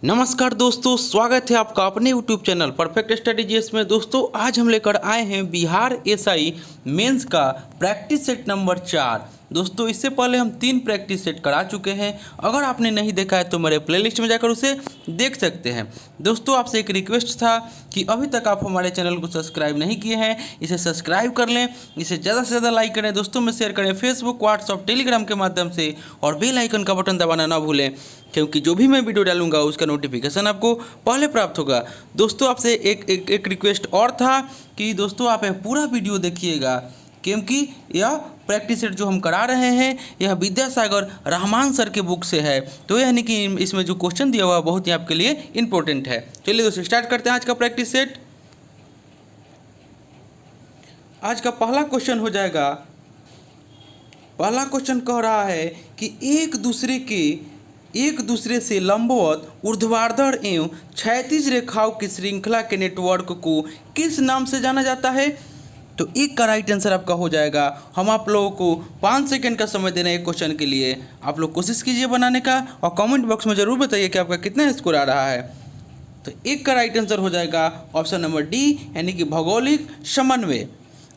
नमस्कार दोस्तों, स्वागत है आपका अपने यूट्यूब चैनल परफेक्ट स्ट्रेटेजीज में। दोस्तों आज हम लेकर आए हैं बिहार एसआई मेंस का प्रैक्टिस सेट नंबर 4। दोस्तों इससे पहले हम 3 प्रैक्टिस सेट करा चुके हैं। अगर आपने नहीं देखा है तो मेरे प्लेलिस्ट में जाकर उसे देख सकते हैं। दोस्तों आपसे एक रिक्वेस्ट था कि अभी तक आप हमारे चैनल को सब्सक्राइब नहीं किए हैं, इसे सब्सक्राइब कर लें, इसे ज़्यादा से ज़्यादा लाइक करें, दोस्तों में शेयर करें फेसबुक, व्हाट्सअप, टेलीग्राम के माध्यम से, और बेल आइकन का बटन दबाना ना भूलें, क्योंकि जो भी मैं वीडियो डालूंगा उसका नोटिफिकेशन आपको पहले प्राप्त होगा। दोस्तों आपसे एक रिक्वेस्ट और था कि दोस्तों आप पूरा वीडियो देखिएगा, क्योंकि यह प्रैक्टिस सेट जो हम करा रहे हैं यह विद्यासागर रहमान सर के बुक से है। तो यानी कि इसमें जो क्वेश्चन दिया हुआ बहुत ही आपके लिए इंपॉर्टेंट है। चलिए दोस्तों स्टार्ट करते हैं आज का प्रैक्टिस सेट। आज का पहला क्वेश्चन हो जाएगा, पहला क्वेश्चन कह रहा है कि एक दूसरे से लंबवत ऊर्ध्वाधर एवं क्षैतिज रेखाओं की श्रृंखला के नेटवर्क को किस नाम से जाना जाता है। तो एक का राइट आंसर आपका हो जाएगा। हम आप लोगों को 5 सेकंड का समय दे रहे हैं क्वेश्चन के लिए। आप लोग कोशिश कीजिए बनाने का और कमेंट बॉक्स में ज़रूर बताइए कि आपका कितना स्कोर आ रहा है। तो एक का राइट आंसर हो जाएगा ऑप्शन नंबर डी, यानी कि भौगोलिक समन्वय।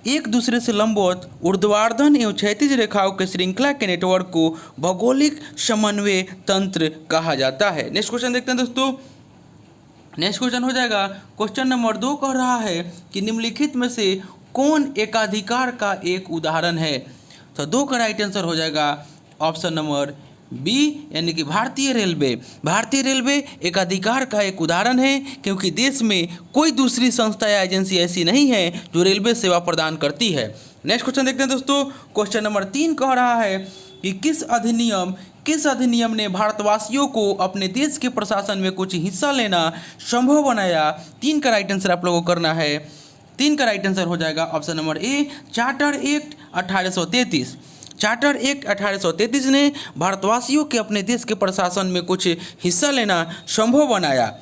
एक दूसरे से लंबवत ऊर्ध्वाधर एवं क्षैतिज रेखाओं के श्रृंखला के नेटवर्क को भौगोलिक समन्वय तंत्र कहा जाता है। नेक्स्ट क्वेश्चन देखते हैं दोस्तों। नेक्स्ट क्वेश्चन हो जाएगा, क्वेश्चन नंबर 2 कह रहा है कि निम्नलिखित में से कौन एकाधिकार का एक उदाहरण है। तो 2 का राइट आंसर हो जाएगा ऑप्शन नंबर बी, यानी कि भारतीय रेलवे। भारतीय रेलवे एकाधिकार का एक उदाहरण है, क्योंकि देश में कोई दूसरी संस्था या एजेंसी ऐसी नहीं है जो रेलवे सेवा प्रदान करती है। नेक्स्ट क्वेश्चन देखते हैं दोस्तों। क्वेश्चन नंबर 3 कह रहा है कि किस अधिनियम ने भारतवासियों को अपने देश के प्रशासन में कुछ हिस्सा लेना संभव बनाया। 3 का राइट आंसर आप लोगों को करना है। 3 का राइट आंसर हो जाएगा option number A, charter act 1833। Charter act 1833 ने भारतवासियों के अपने देश के प्रशासन में कुछ हिस्सा लेना संभव बनाया,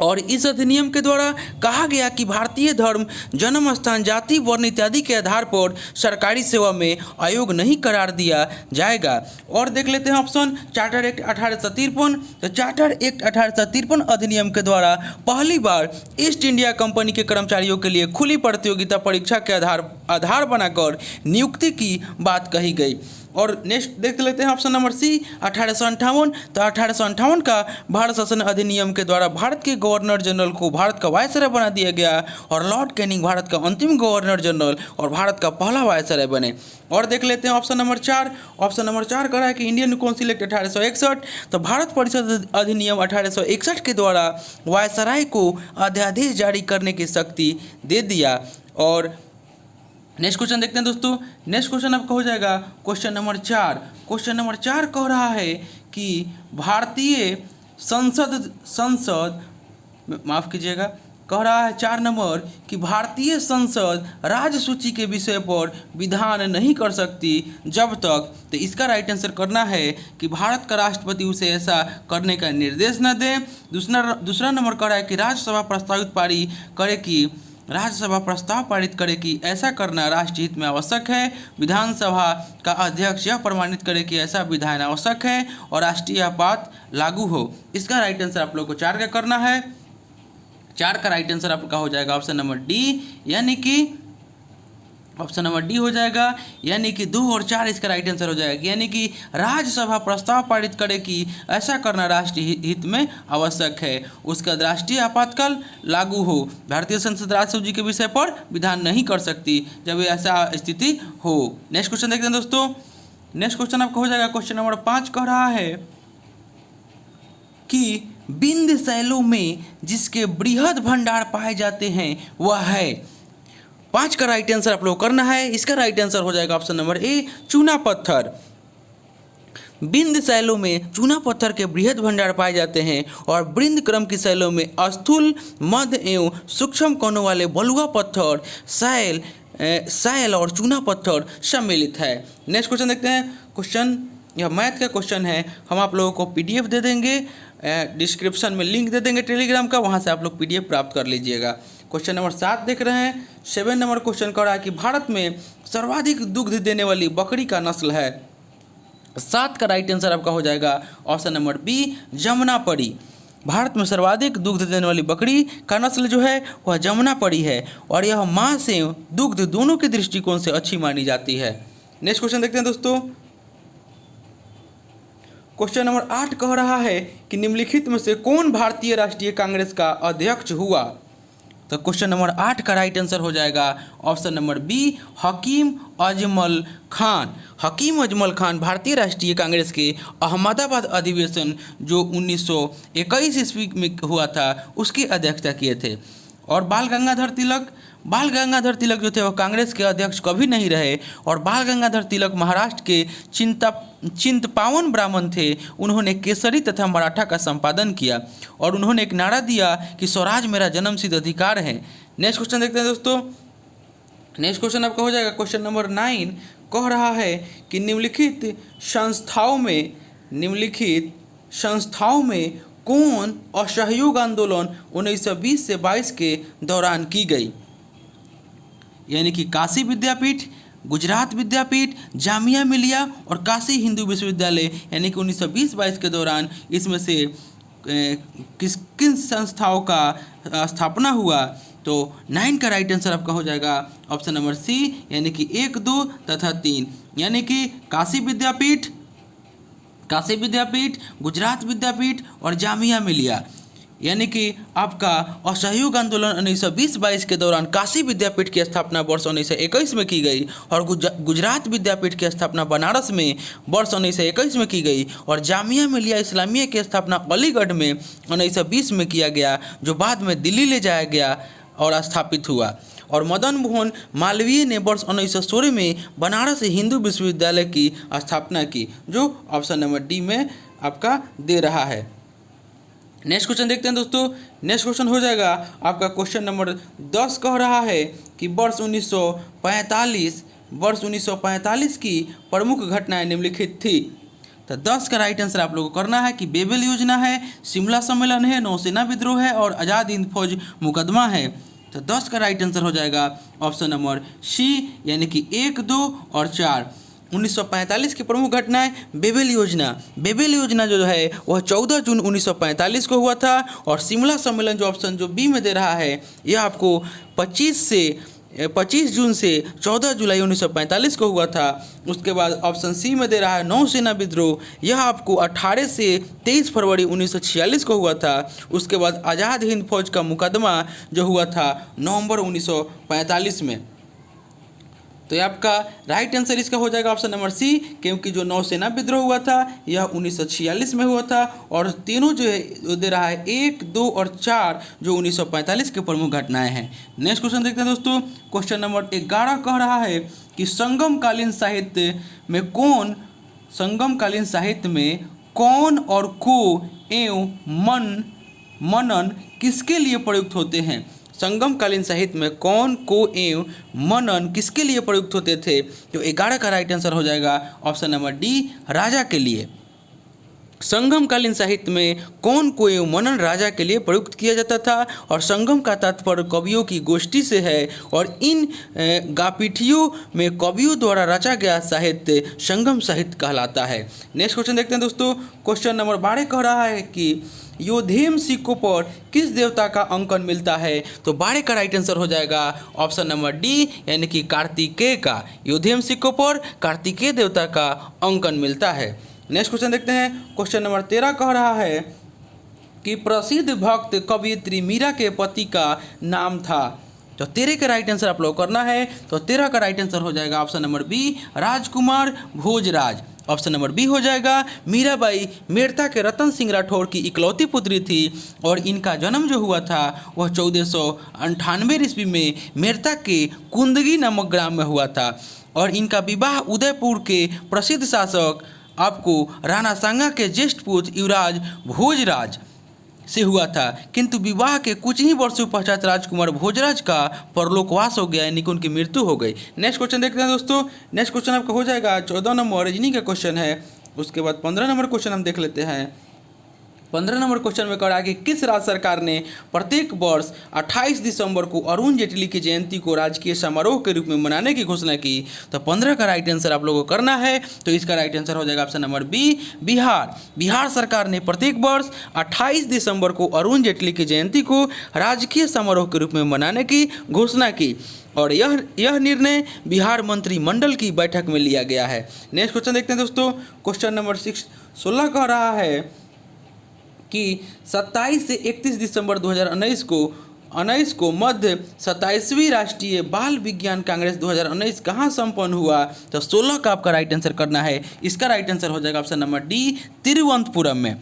और इस अधिनियम के द्वारा कहा गया कि भारतीय धर्म, जन्म स्थान, जाति, वर्ण इत्यादि के आधार पर सरकारी सेवा में अयोग्य नहीं करार दिया जाएगा। और देख लेते हैं ऑप्शन चार्टर एक्ट 1853। तो चार्टर एक्ट 1853 अधिनियम के द्वारा पहली बार ईस्ट इंडिया कंपनी के कर्मचारियों के लिए खुली प्रतियोगिता परीक्षा के आधार बनाकर नियुक्ति की बात कही गई। और नेक्स्ट देख लेते हैं ऑप्शन नंबर सी, 1858। तो 1858 का भारत शासन अधिनियम के द्वारा भारत के गवर्नर जनरल को भारत का वायसराय बना दिया गया, और लॉर्ड कैनिंग भारत का अंतिम गवर्नर जनरल और भारत का पहला वायसराय बने। और देख लेते हैं ऑप्शन नंबर 4। ऑप्शन नंबर 4 कह रहा है कि इंडियन काउंसिल एक्ट 1861। तो भारत परिषद अधिनियम 1861 के द्वारा वायसराय को अध्यादेश जारी करने की शक्ति दे दिया। और नेक्स्ट क्वेश्चन देखते हैं दोस्तों। नेक्स्ट क्वेश्चन आपका हो जाएगा क्वेश्चन नंबर 4। क्वेश्चन नंबर 4 कह रहा है कि भारतीय संसद माफ़ कीजिएगा, कह रहा है 4 नंबर कि भारतीय संसद राज्य सूची के विषय पर विधान नहीं कर सकती जब तक। तो इसका राइट आंसर करना है कि भारत का राष्ट्रपति उसे ऐसा करने का निर्देश न दे। दूसरा नंबर कह रहा है कि राज्यसभा प्रस्ताव पारित करे कि ऐसा करना राष्ट्र हित में आवश्यक है। विधानसभा का अध्यक्ष यह प्रमाणित करे कि ऐसा विधान आवश्यक है और राष्ट्रीय आपात लागू हो। इसका राइट आंसर आप लोग को 4 का करना है। 4 का राइट आंसर आपका हो जाएगा ऑप्शन नंबर डी, यानी कि ऑप्शन नंबर डी हो जाएगा, यानी कि 2 और 4 इसका राइट आंसर हो जाएगा। यानी कि राज्यसभा प्रस्ताव पारित करे कि ऐसा करना राष्ट्रीय हित में आवश्यक है, उसका राष्ट्रीय आपातकाल लागू हो। भारतीय संसद राज्य सूची के विषय पर विधान नहीं कर सकती जब ऐसा स्थिति हो। नेक्स्ट क्वेश्चन देखते हैं दोस्तों। नेक्स्ट क्वेश्चन आपका हो जाएगा क्वेश्चन नंबर 5 कह रहा है कि बिंद शैलों में जिसके बृहद भंडार पाए जाते हैं वह है। 5 का राइट आंसर आप लोग करना है। इसका राइट आंसर हो जाएगा ऑप्शन नंबर ए, चूना पत्थर। बिंद शैलों में चूना पत्थर के बृहद भंडार पाए जाते हैं, और बृंद क्रम की शैलों में स्थूल, मध्य एवं सूक्ष्म कोणों वाले बलुआ पत्थर, शैल और चूना पत्थर सम्मिलित है। नेक्स्ट क्वेश्चन देखते हैं। क्वेश्चन यह मैथ का क्वेश्चन है। हम आप लोगों को PDF दे देंगे, डिस्क्रिप्शन में लिंक दे देंगे टेलीग्राम का, वहाँ से आप लोग PDF प्राप्त कर लीजिएगा। क्वेश्चन नंबर 7 देख रहे हैं। 7 नंबर क्वेश्चन कह रहा है कि भारत में सर्वाधिक दुग्ध देने वाली बकरी का नस्ल है। 7 का राइट आंसर आपका हो जाएगा option number B, Jamunapari. Bharat में सर्वाधिक दुग्ध देने वाली बकरी का नस्ल जो है वह जमुनापरी है और यह मांस एवं दुग्ध दोनों के दृष्टिकोण से अच्छी मानी जाती है। नेक्स्ट क्वेश्चन देखते हैं दोस्तों। क्वेश्चन नंबर 8 कह रहा है कि निम्नलिखित में से कौन भारतीय राष्ट्रीय कांग्रेस का अध्यक्ष हुआ। तो क्वेश्चन नंबर 8 का राइट आंसर हो जाएगा option number B, Hakim Ajmal Khan. Hakim Ajmal Khan भारतीय राष्ट्रीय कांग्रेस के अहमदाबाद अधिवेशन जो 1921 ईस्वी में हुआ था उसकी अध्यक्षता किए थे। और बाल गंगाधर तिलक जो थे वो कांग्रेस के अध्यक्ष कभी नहीं रहे और बाल गंगाधर तिलक महाराष्ट्र के चिंतपावन ब्राह्मण थे। उन्होंने केसरी तथा मराठा का संपादन किया और उन्होंने एक नारा दिया कि स्वराज मेरा जन्मसिद्ध अधिकार है। नेक्स्ट क्वेश्चन देखते हैं दोस्तों। नेक्स्ट क्वेश्चन आपका हो जाएगा क्वेश्चन नंबर 9 कह रहा है कि निम्नलिखित संस्थाओं में कौन असहयोग आंदोलन 1920 से 22 के दौरान की गई। यानी कि काशी विद्यापीठ, गुजरात विद्यापीठ, जामिया मिलिया और काशी हिंदू विश्वविद्यालय, यानी कि 1920-22 के दौरान इसमें से किन संस्थाओं का स्थापना हुआ। तो 9 का राइट आंसर आपका हो जाएगा ऑप्शन नंबर सी, यानी कि 1, 2 तथा 3, यानी कि काशी विद्यापीठ, गुजरात विद्यापीठ और जामिया मिलिया। यानी कि आपका असहयोग आंदोलन 1920-22 के दौरान काशी विद्यापीठ की स्थापना वर्ष 1921 में की गई और गुजरात विद्यापीठ की स्थापना बनारस में वर्ष 1921 में की गई और जामिया मिलिया इस्लामिया की स्थापना अलीगढ़ में 1920 में किया गया, जो बाद में दिल्ली ले जाया गया और स्थापित हुआ। और मदन मोहन मालवीय ने वर्ष 1916 में बनारस हिंदू विश्वविद्यालय की स्थापना की, जो ऑप्शन नंबर डी में आपका दे रहा है। नेक्स्ट क्वेश्चन देखते हैं दोस्तों। नेक्स्ट क्वेश्चन हो जाएगा आपका क्वेश्चन नंबर 10 कह रहा है कि वर्ष 1945 की प्रमुख घटनाएं निम्नलिखित थी। तो 10 का राइट आंसर आप लोगों को करना है कि बेबेल योजना है, शिमला सम्मेलन है, नौसेना विद्रोह है और आज़ाद हिंद फौज मुकदमा है। तो 10 का राइट आंसर हो जाएगा ऑप्शन नंबर सी, यानी कि 1, 2 और 4। 1945 की प्रमुख घटनाएं बेबेल योजना जो है वह 14 जून 1945 को हुआ था और शिमला सम्मेलन जो ऑप्शन जो बी में दे रहा है यह आपको 25 जून से 14 जुलाई 1945 को हुआ था। उसके बाद ऑप्शन सी में दे रहा है नौसेना विद्रोह, यह आपको 18 से 23 फरवरी 1946 को हुआ था। उसके बाद आज़ाद हिंद फौज का मुकदमा जो हुआ था नवंबर 1945 में। तो ये आपका राइट आंसर इसका हो जाएगा ऑप्शन नंबर सी, क्योंकि जो नौसेना विद्रोह हुआ था यह 1946 में हुआ था और तीनों जो है वो दे रहा है 1, 2 और 4 जो 1945 की प्रमुख घटनाएं हैं। नेक्स्ट क्वेश्चन देखते हैं दोस्तों। क्वेश्चन नंबर 11 कह रहा है कि समकालीन साहित्य में कौन और को एवं मनन किसके लिए प्रयुक्त होते हैं। संगमकालीन साहित्य में कौन, को एवं मनन किसके लिए प्रयुक्त होते थे। तो 11 का राइट आंसर हो जाएगा ऑप्शन नंबर डी, राजा के लिए। संगमकालीन साहित्य में कौन, को एवं मनन राजा के लिए प्रयुक्त किया जाता था और संगम का तात्पर्य कवियों की गोष्ठी से है और इन गापीठियों में कवियों द्वारा रचा गया साहित्य संगम साहित्य कहलाता है। नेक्स्ट क्वेश्चन देखते हैं दोस्तों। क्वेश्चन नंबर 12 कह रहा है कि योधेम सिक्कों पर किस देवता का अंकन मिलता है। तो 12 का राइट आंसर हो जाएगा ऑप्शन नंबर डी, यानी कि कार्तिकेय का। योधेम सिक्कों पर कार्तिकेय देवता का अंकन मिलता है। नेक्स्ट क्वेश्चन देखते हैं। क्वेश्चन नंबर 13 कह रहा है कि प्रसिद्ध भक्त कवयित्री मीरा के पति का नाम था। तो 13 का राइट आंसर आप लोग करना है। तो 13 का राइट आंसर हो जाएगा ऑप्शन नंबर बी, राजकुमार भोजराज। ऑप्शन नंबर बी हो जाएगा। मीराबाई मेड़ता के रतन सिंह राठौर की इकलौती पुत्री थी और इनका जन्म जो हुआ था वह 1498 ईस्वी में मेड़ता के कुंदगी नामक ग्राम में हुआ था और इनका विवाह उदयपुर के प्रसिद्ध शासक आपको राणा सांगा के ज्येष्ठ पुत्र युवराज भोजराज से हुआ था, किंतु विवाह के कुछ ही वर्षों पश्चात राजकुमार भोजराज का परलोकवास हो गया, यानी कि उनकी मृत्यु हो गई। नेक्स्ट क्वेश्चन देखते हैं दोस्तों। नेक्स्ट क्वेश्चन आपका हो जाएगा 14 नंबर रीजनिंग का क्वेश्चन है। उसके बाद 15 नंबर क्वेश्चन हम देख लेते हैं। 15 नंबर क्वेश्चन में कहा कि किस राज्य सरकार ने प्रत्येक वर्ष 28 दिसंबर को अरुण जेटली की जयंती को राजकीय समारोह के रूप में मनाने की घोषणा की। तो 15 का राइट आंसर आप लोगों को करना है। तो इसका राइट आंसर हो जाएगा option number B, Bihar. Bihar सरकार ने प्रत्येक वर्ष 28 दिसंबर को अरुण जेटली की जयंती को राजकीय समारोह के रूप में मनाने की घोषणा की और यह निर्णय बिहार मंत्रिमंडल की बैठक में लिया गया है। नेक्स्ट क्वेश्चन देखते हैं दोस्तों। क्वेश्चन नंबर 16 कह रहा है कि 27 से 31 दिसंबर 2019 को मध्य 27वीं राष्ट्रीय बाल विज्ञान कांग्रेस 2019 कहाँ संपन्न हुआ। तो 16 का आपका राइट आंसर करना है। इसका राइट आंसर हो जाएगा ऑप्शन नंबर डी, तिरुवनंतपुरम में।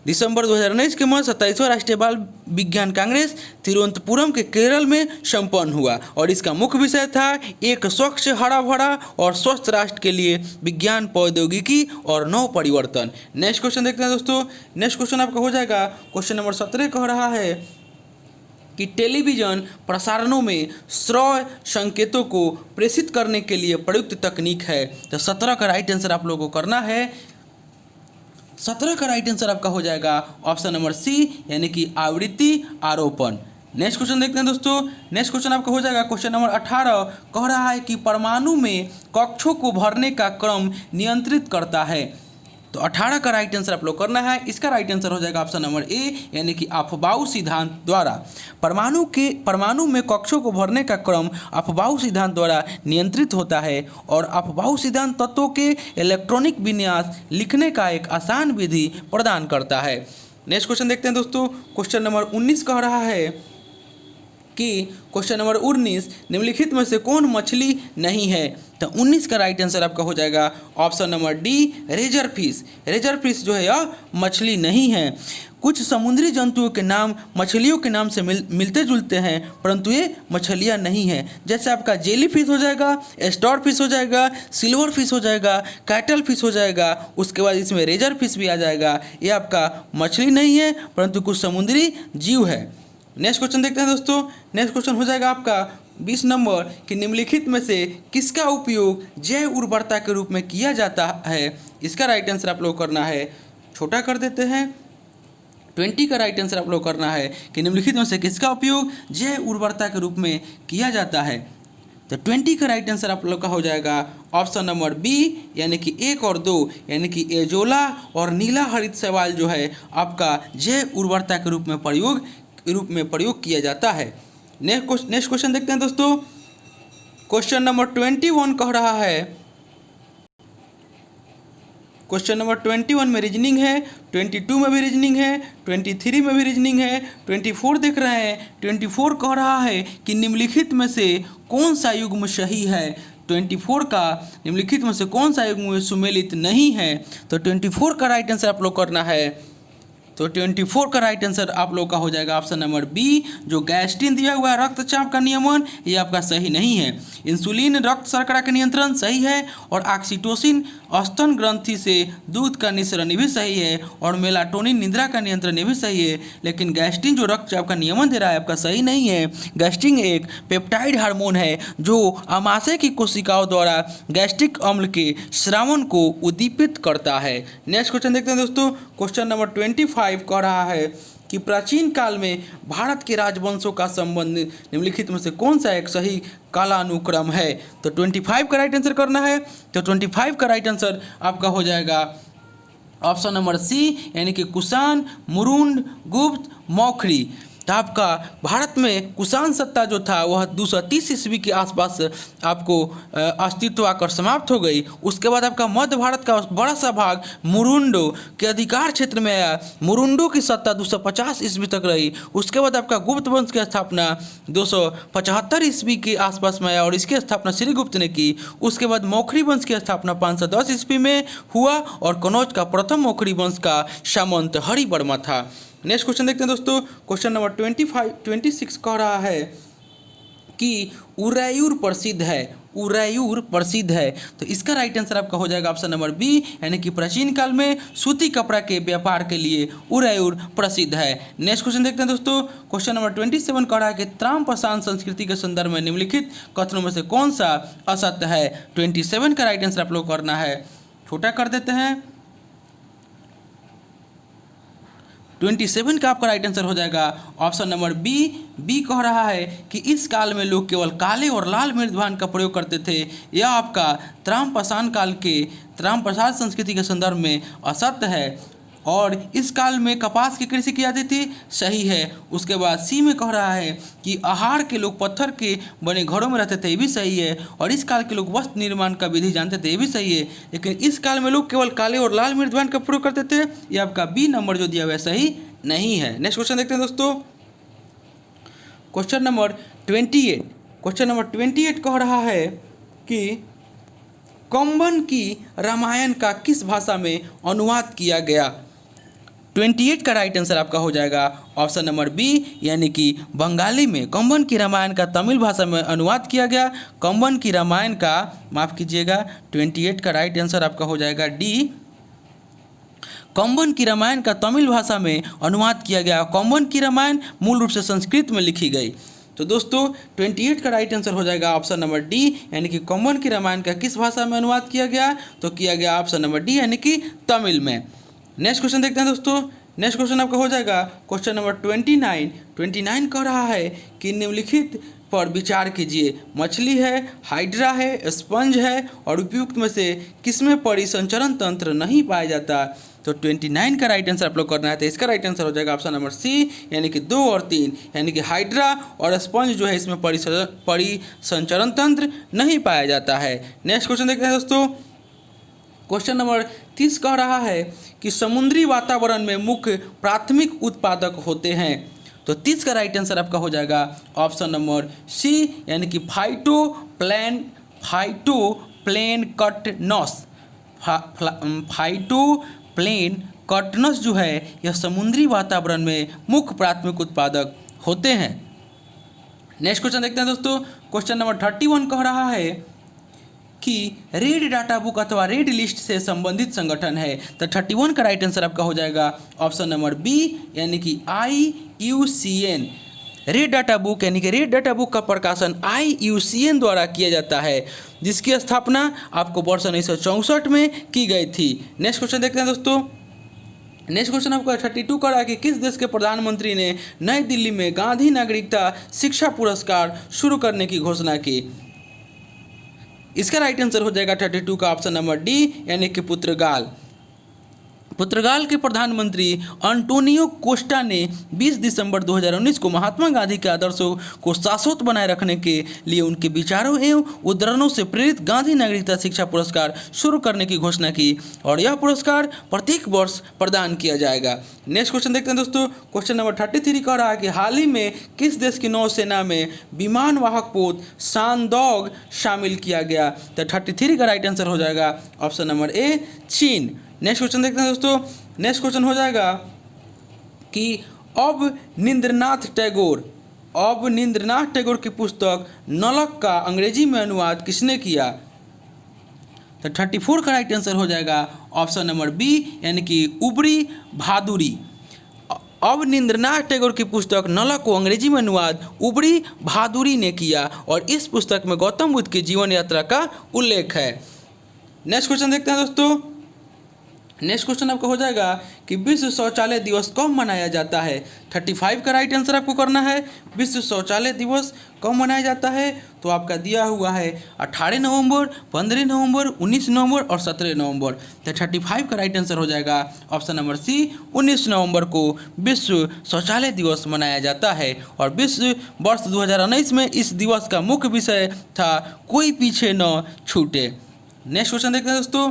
दिसंबर 2019 के मध्य 27वां राष्ट्रीय बाल विज्ञान कांग्रेस तिरुवनंतपुरम के केरल में संपन्न हुआ और इसका मुख्य विषय था एक स्वच्छ, हरा भरा और स्वस्थ राष्ट्र के लिए विज्ञान, प्रौद्योगिकी और नव परिवर्तन। नेक्स्ट क्वेश्चन देखते हैं दोस्तों। नेक्स्ट क्वेश्चन आपका हो जाएगा क्वेश्चन नंबर 17 कह रहा है कि टेलीविजन प्रसारणों में श्रव्य संकेतों को प्रेषित करने के लिए प्रयुक्त तकनीक है। तो 17 का राइट आंसर आप लोगों को करना है। 17 का राइट आंसर आपका हो जाएगा ऑप्शन नंबर सी, यानी कि आवृत्ति आरोपण। नेक्स्ट क्वेश्चन देखते हैं दोस्तों। नेक्स्ट क्वेश्चन आपका हो जाएगा क्वेश्चन नंबर 18 कह रहा है कि परमाणु में कक्षों को भरने का क्रम नियंत्रित करता है। तो 18 का राइट आंसर आप लोग करना है। इसका राइट आंसर हो जाएगा ऑप्शन नंबर ए, यानी कि अफबाऊ सिद्धांत द्वारा। परमाणु में कक्षों को भरने का क्रम अफबाऊ सिद्धांत द्वारा नियंत्रित होता है और अफबाऊ सिद्धांत तत्वों के इलेक्ट्रॉनिक विन्यास लिखने का एक आसान विधि प्रदान करता है। नेक्स्ट क्वेश्चन देखते हैं दोस्तों। क्वेश्चन नंबर 19 कह रहा है कि क्वेश्चन नंबर 19 निम्नलिखित में से कौन मछली नहीं है। तो 19 का राइट आंसर आपका हो जाएगा option number D, razor fish. Razor fish जो है यह मछली नहीं है। कुछ समुद्री जंतुओं के नाम मछलियों के नाम से मिलते जुलते हैं, परंतु ये मछलियाँ नहीं हैं। जैसे आपका जेली फिश हो जाएगा, स्टार फिश हो जाएगा, सिल्वर फिश हो जाएगा, कैटल फिश हो जाएगा, उसके बाद इसमें रेजर फिश भी आ जाएगा। ये आपका मछली नहीं है, परंतु कुछ समुद्री जीव है। नेक्स्ट क्वेश्चन देखते हैं दोस्तों। नेक्स्ट क्वेश्चन हो जाएगा आपका 20 नंबर कि निम्नलिखित में से किसका उपयोग जैव उर्वरता के रूप में किया जाता है। इसका राइट आंसर आप लोग करना है। छोटा कर देते हैं। 20 का राइट आंसर आप लोग करना है कि निम्नलिखित में से किसका उपयोग जैव उर्वरता के रूप में किया जाता है। तो 20 का राइट आंसर आप लोग का हो जाएगा ऑप्शन नंबर बी, यानी कि 1 और 2, यानी कि एजोला और नीला हरित शैवाल जो है आपका जैव उर्वरता के रूप में प्रयोग किया जाता है। नेक्स्ट क्वेश्चन देखते हैं दोस्तों। क्वेश्चन नंबर 21 कह रहा है, क्वेश्चन नंबर 21 में रीजनिंग है, 22 में भी रीजनिंग है, 23 में भी रीजनिंग है, 24 देख रहे हैं। 24 कह रहा है कि निम्नलिखित में से कौन सा युग्म सही है। 24 का निम्नलिखित में से कौन सा युग्म सुमेलित नहीं है। तो 24 का राइट आंसर आप लोग करना है। तो 24 का राइट आंसर आप लोग का हो जाएगा ऑप्शन नंबर बी, जो गैस्ट्रिन दिया हुआ है रक्तचाप का नियमन, ये आपका सही नहीं है। इंसुलिन रक्त शर्करा का नियंत्रण सही है और ऑक्सीटोसिन स्तन ग्रंथि से दूध का निःसरण भी सही है और मेलाटोनिन निद्रा का नियंत्रण ये भी सही है। लेकिन गैस्ट्रिन जो रक्तचाप का नियमन दे रहा है आपका सही नहीं है। गैस्ट्रिन एक पेप्टाइड हार्मोन है जो आमाशय की कोशिकाओं द्वारा गैस्ट्रिक अम्ल के स्रावन को उद्दीपित करता है। नेक्स्ट क्वेश्चन देखते हैं दोस्तों। क्वेश्चन नंबर 25 कह रहा है कि प्राचीन काल में भारत के राजवंशों का संबंध निम्नलिखित में से कौन सा एक सही कालानुक्रम है। तो 25 का राइट आंसर करना है। तो 25 का राइट आंसर आपका हो जाएगा ऑप्शन नंबर सी, यानी कि कुषाण, मुरुंड, गुप्त, मौखरी। तो आपका भारत में कुषाण सत्ता जो था वह 230 ईस्वी के आसपास आपको अस्तित्व आकर समाप्त हो गई। उसके बाद आपका मध्य भारत का बड़ा सा भाग मुरुंडो के अधिकार क्षेत्र में आया। मुरुंडो की सत्ता 250 ईस्वी तक रही। उसके बाद आपका गुप्त वंश की स्थापना 275 ईस्वी के आसपास में आया और इसकी स्थापना श्रीगुप्त ने की। उसके बाद मौखरी वंश की स्थापना 510 ईस्वी में हुआ और कनौज का प्रथम मौखरी वंश का सामंत हरिवर्मा था। नेक्स्ट क्वेश्चन देखते हैं दोस्तों। क्वेश्चन नंबर 26 कह रहा है कि उरैयूर प्रसिद्ध है। उरैयूर प्रसिद्ध है। तो इसका राइट आंसर आपका हो जाएगा ऑप्शन नंबर बी, यानी कि प्राचीन काल में सूती कपड़ा के व्यापार के लिए उरैयूर प्रसिद्ध है। नेक्स्ट क्वेश्चन देखते हैं दोस्तों। क्वेश्चन नंबर 27 कह रहा है कि त्राम-पाषाण संस्कृति के संदर्भ में निम्नलिखित कथनों में से कौन सा असत्य है। 27 का राइट आंसर आप लोग करना है। छोटा कर देते हैं। 27 का आपका राइट आंसर हो जाएगा ऑप्शन नंबर बी कह रहा है कि इस काल में लोग केवल काले और लाल मृदवान का प्रयोग करते थे। यह आपका त्राम काल के त्राम संस्कृति के संदर्भ में असत्य है। और इस काल में कपास की कृषि की जाती थी, सही है। उसके बाद सी में कह रहा है कि आहार के लोग पत्थर के बने घरों में रहते थे, ये भी सही है। और इस काल के लोग वस्त्र निर्माण का विधि जानते थे, ये भी सही है। लेकिन इस काल में लोग केवल काले और लाल मृदवान का प्रयोग करते थे, ये आपका बी नंबर जो दिया हुआ है सही नहीं है। नेक्स्ट क्वेश्चन देखते हैं दोस्तों, क्वेश्चन नंबर 28। क्वेश्चन नंबर 28 कह रहा है कि कंबन की रामायण का किस भाषा में अनुवाद किया गया। 28 का राइट आंसर आपका हो जाएगा ऑप्शन नंबर बी, यानी कि बंगाली में कंबन की रामायण का तमिल भाषा में अनुवाद किया गया। कंबन की रामायण का, माफ़ कीजिएगा, 28 का राइट आंसर आपका हो जाएगा डी, कंबन की रामायण का तमिल भाषा में अनुवाद किया गया। कंबन की रामायण मूल रूप से संस्कृत में लिखी गई। तो दोस्तों 28 का राइट आंसर हो जाएगा ऑप्शन नंबर डी, यानी कि कंबन की रामायण का किस भाषा में अनुवाद किया गया, तो किया गया ऑप्शन नंबर डी, यानी कि तमिल में। नेक्स्ट क्वेश्चन देखते हैं दोस्तों, नेक्स्ट क्वेश्चन आपका हो जाएगा क्वेश्चन नंबर 29 कह रहा है कि निम्नलिखित पर विचार कीजिए। मछली है, हाइड्रा है, स्पंज है और उपयुक्त में से किसमें परिसंचरण तंत्र नहीं पाया जाता। तो 29 का राइट आंसर आप लोग करना है, तो इसका राइट आंसर हो जाएगा ऑप्शन नंबर सी, यानी कि 2 और 3, यानी कि हाइड्रा और स्पंज जो है इसमें परिसंचरण तंत्र नहीं पाया जाता है। नेक्स्ट क्वेश्चन देखते हैं दोस्तों, क्वेश्चन नंबर 30 कह रहा है कि समुद्री वातावरण में मुख्य प्राथमिक उत्पादक होते हैं। तो 30 का राइट आंसर आपका हो जाएगा ऑप्शन नंबर सी, यानी कि फाइटोप्लेन कटनस जो है यह समुद्री वातावरण में मुख्य प्राथमिक उत्पादक होते हैं। नेक्स्ट क्वेश्चन देखते हैं दोस्तों, क्वेश्चन नंबर 31 कह रहा है कि रेड डाटा बुक अथवा रेड लिस्ट से संबंधित संगठन है। तो 31 का राइट आंसर आपका हो जाएगा ऑप्शन नंबर बी, यानी कि IUCN। रेड डाटा बुक यानी कि रेड डाटा बुक का प्रकाशन IUCN द्वारा किया जाता है, जिसकी स्थापना आपको वर्ष 1964 में की गई थी। नेक्स्ट क्वेश्चन देखते हैं दोस्तों, नेक्स्ट क्वेश्चन आपका 32 का रहा है कि किस देश के प्रधानमंत्री ने नई दिल्ली में गांधी नागरिकता शिक्षा पुरस्कार शुरू करने की घोषणा की। इसका राइट आंसर हो जाएगा 32 का ऑप्शन नंबर डी, यानी कि पुर्तगाल के प्रधानमंत्री अंटोनियो कोस्टा ने 20 दिसंबर 2019 को महात्मा गांधी के आदर्शों को शाश्वत बनाए रखने के लिए उनके विचारों एवं उद्धरणों से प्रेरित गांधी नागरिकता शिक्षा पुरस्कार शुरू करने की घोषणा की और यह पुरस्कार प्रत्येक वर्ष प्रदान किया जाएगा। नेक्स्ट क्वेश्चन देखते हैं दोस्तों, क्वेश्चन नंबर 33 कह रहा है कि हाल ही में किस देश की नौसेना में विमान वाहक पोत शानडॉग शामिल किया गया। तो 33 का राइट आंसर हो जाएगा ऑप्शन नंबर ए, चीन। नेक्स्ट क्वेश्चन देखते हैं दोस्तों, नेक्स्ट क्वेश्चन हो जाएगा कि अवनींद्रनाथ टैगोर की पुस्तक नलक का अंग्रेजी में अनुवाद किसने किया। तो 34 का राइट आंसर हो जाएगा ऑप्शन नंबर बी, यानी कि उबरी भादुरी। अवनींद्रनाथ टैगोर की पुस्तक नलक को अंग्रेजी में अनुवाद उबरी भादुरी ने किया और इस पुस्तक में गौतम बुद्ध की जीवन यात्रा का उल्लेख है। नेक्स्ट क्वेश्चन देखते हैं दोस्तों, नेक्स्ट क्वेश्चन आपका हो जाएगा कि विश्व शौचालय दिवस कब मनाया जाता है। 35 का राइट आंसर आपको करना है। विश्व शौचालय दिवस कब मनाया जाता है, तो आपका दिया हुआ है 18 नवंबर, 15 नवंबर, 19 नवंबर और 17 नवंबर। तो 35 का राइट आंसर हो जाएगा ऑप्शन नंबर सी, 19 नवंबर को विश्व शौचालय दिवस मनाया जाता है। और विश्व वर्ष 2019 में इस दिवस का मुख्य विषय था कोई पीछे न छूटे। नेक्स्ट क्वेश्चन देखते हैं दोस्तों,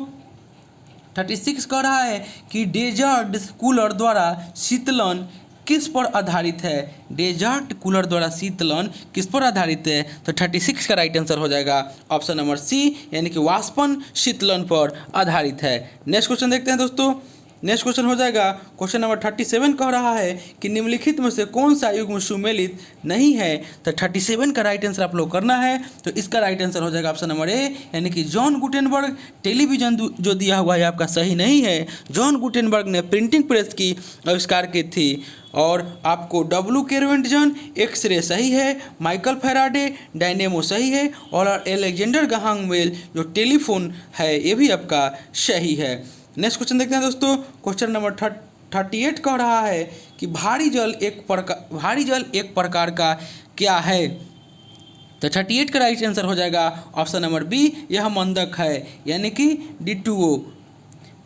36 कह रहा है कि डेजर्ट कूलर द्वारा शीतलन किस पर आधारित है। डेजर्ट कूलर द्वारा शीतलन किस पर आधारित है, तो 36 का राइट आंसर हो जाएगा ऑप्शन नंबर सी, यानी कि वाष्पन शीतलन पर आधारित है। नेक्स्ट क्वेश्चन देखते हैं दोस्तों, नेक्स्ट क्वेश्चन हो जाएगा क्वेश्चन नंबर 37 कह रहा है कि निम्नलिखित में से कौन सा युग्म सुमेलित नहीं है। तो 37 का राइट आंसर आप लोग करना है, तो इसका राइट आंसर हो जाएगा ऑप्शन नंबर ए, यानी कि जॉन गुटेनबर्ग। टेलीविजन जो दिया हुआ है आपका सही नहीं है। जॉन गुटेनबर्ग ने प्रिंटिंग प्रेस की आविष्कार की थी। और आपको डब्ल्यू केरवेंटजन, एक्सरे सही है, माइकल फैराडे, डायनेमो सही है और अलेक्जेंडर ग्राहम बेल जो टेलीफोन है ये भी आपका सही है। नेक्स्ट क्वेश्चन देखते हैं दोस्तों, क्वेश्चन नंबर 38 कह रहा है कि भारी जल एक प्रकार का क्या है। तो 38 का राइट आंसर हो जाएगा ऑप्शन नंबर बी, यह मंदक है, यानी कि D2O।